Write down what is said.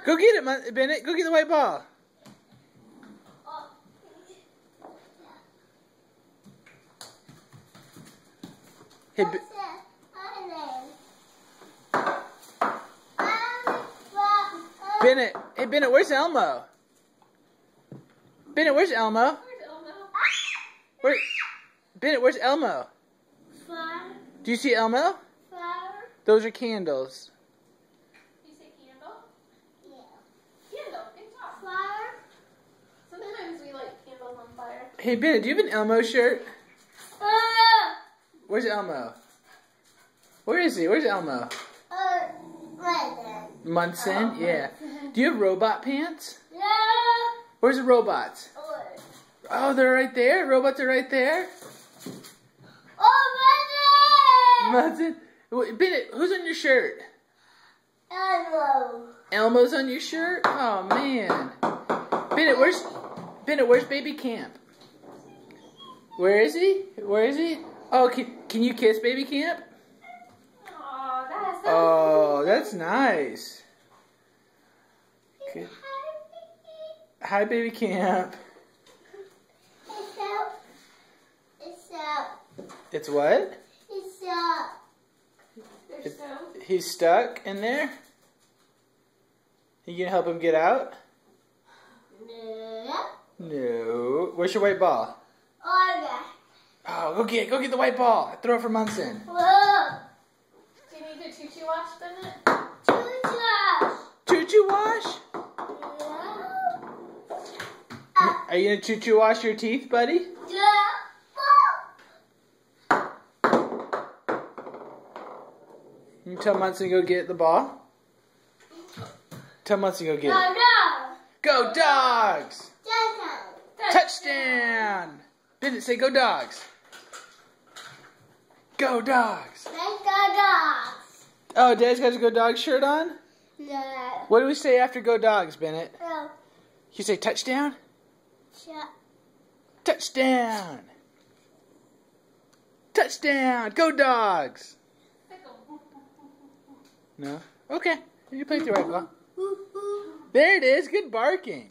Go get it, Bennett. Go get the white ball. Hey, Bennett. Hey, Bennett, where's Elmo? Bennett, where's Elmo? Bennett, where's Elmo? Flower. Do you see Elmo? Flower. Those are candles. You say candle? Yeah. Candle. Good job. Flower. Sometimes we light candles on fire. Hey, Bennett, do you have an Elmo shirt? Where's Elmo? Where is he? Where's Elmo? Right there. Munson? Yeah. Do you have robot pants? Yeah. Where's the robots? Oh, they're right there? Robots are right there? Oh, Munson? Bennett, who's on your shirt? Elmo. Elmo's on your shirt? Oh, man. Bennett, where's Baby Camp? Where is he? Where is he? Oh, can you kiss Baby Camp? Oh, that's nice. Okay. Hi, Baby Camp. It's out. It's what? It's out. He's stuck in there? You gonna help him get out? No. No. Where's your white ball? Oh, Oh, go get the white ball. Throw it for Munson. whoa. Do you need to choo-choo wash, Bennett? Choo-choo. Choo-choo wash? Yeah. Are you gonna choo-choo wash your teeth, buddy? Yeah. You tell Munson to go get the ball? Tell Munson to go get it. No. Go Dogs! Touchdown. Touchdown! Bennett, say go Dogs. Go Dogs! Let's go dogs. Oh, Dad's got his Go Dogs shirt on? No. What do we say after Go Dogs, Bennett? No. You say touchdown? Shut. Touchdown! Touchdown! Go Dogs! No? Okay. You play the right ball. There it is. Good barking.